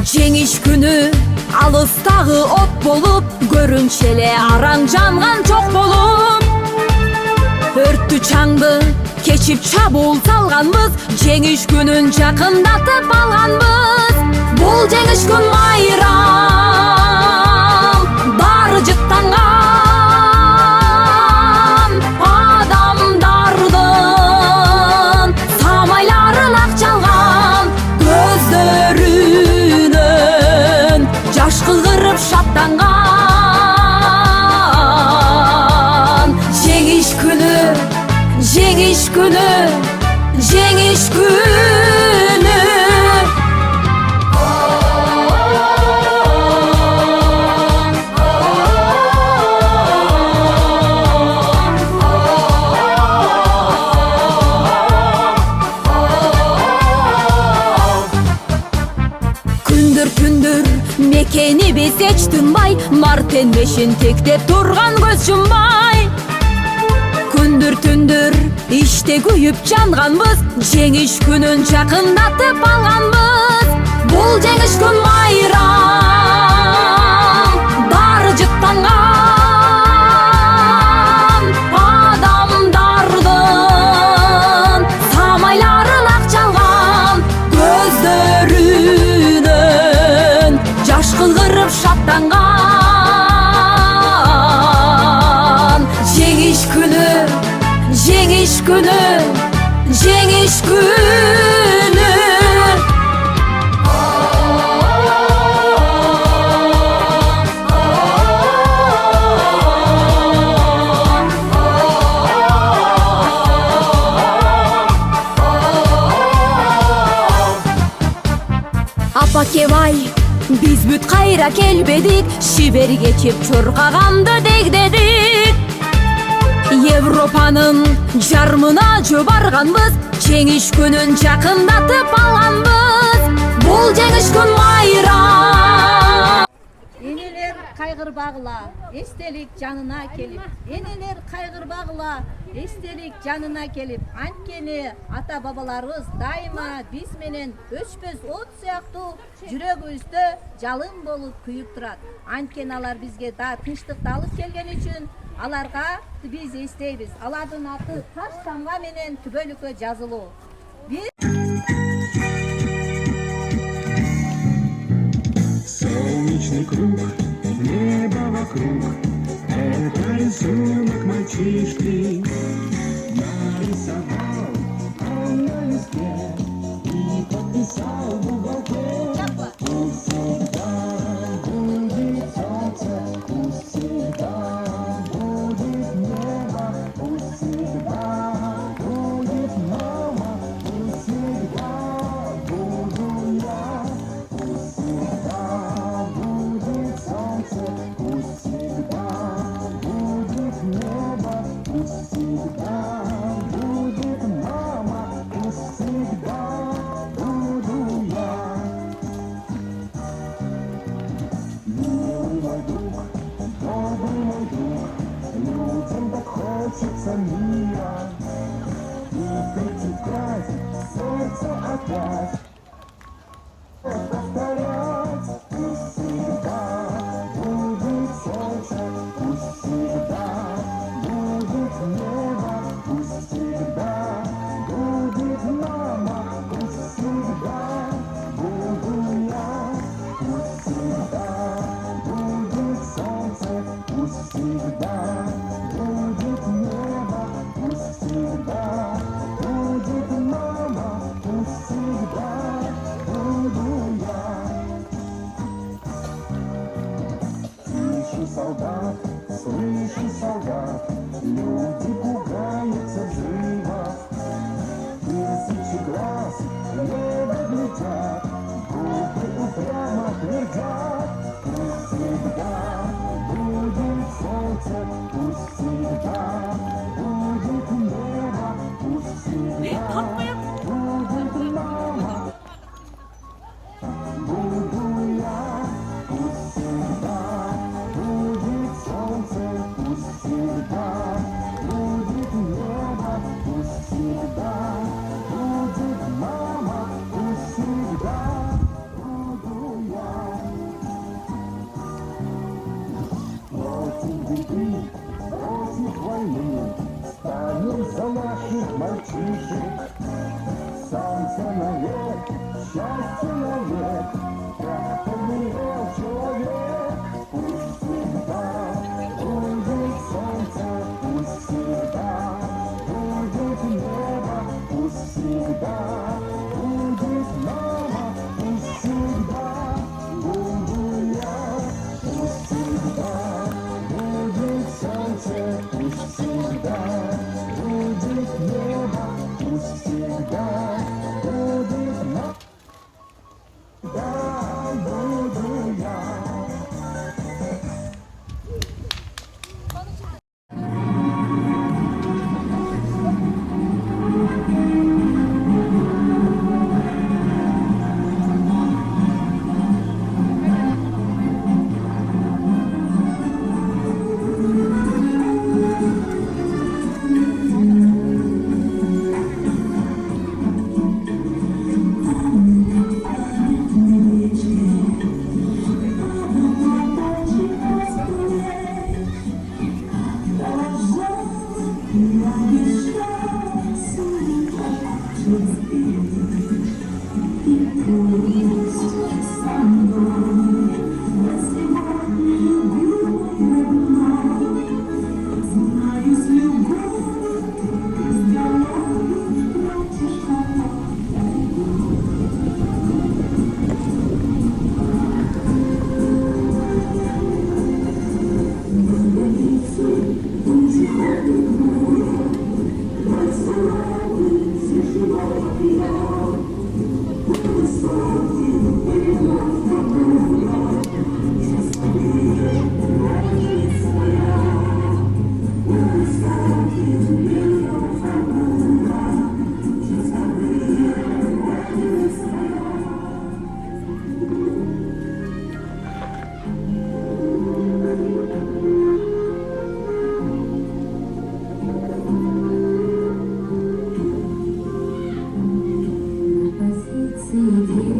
Жеңиш күнү алыстагы от болуп, көрүнчү эле араң жанган жок болуп. Өрттү чаңды кечип чабуул салганбыз, жеңиш күнүн жакындатып алганбыз. Бул жеңиш күн майрам, баары жыттанган адамдардын самайларын ак жалган, көздөрүнөн жаш кылгырып шаттанган. Жеңиш күнү, жеңиш күнү, жеңиш күнү. Күндүр мекени биз эч тынбай, мартенмешин тектеп турган көз жумбай. Күндүр иште күйүп жанганбыз, жеңиш күнүн жакындатып алганбыз. Бул жеңиш күн майрам, баары жыттанган адамдардын самайларын ак жалган, көздөрүнөн жаш кылгырып шаттанган. Жеңиш күнү, жеңиш күнү, жеңиш күнү. Апа кебай, биз бүт кайра келбедик, шибер кечип чуркаганды дегдедик. Европанын жармына жөө барганбыз, жеңиш күнүн жакындатып алганбыз. Бул жеңиш күн майрам. Энелер кайгырбагыла, эстелик жанына келип. Энелер кайгырбагыла, эстелик жанына келип. Анткени ата бабаларыбыз дайыма биз менен өчпөс от сыяктуу жүрөгүбүздө жалын болуп күйүп турат. Анткени алар бизге да тынчтыкты алып келген үчүн аларга биз эстейбиз. Алардын аты таш тамга менен түбөлүккө жазылуу. Солнечный круг, небо вокруг, это рисунок мальчишки. Нарисовал он на листе и подписал в уголке. Пусть всегда будет солнце, пусть всегда будет небо, пусть всегда будет мама, пусть всегда буду я, пусть всегда будет солнце, пусть всегда будет небо, пусть всегда будет мама, пусть всегда буду я. Позиции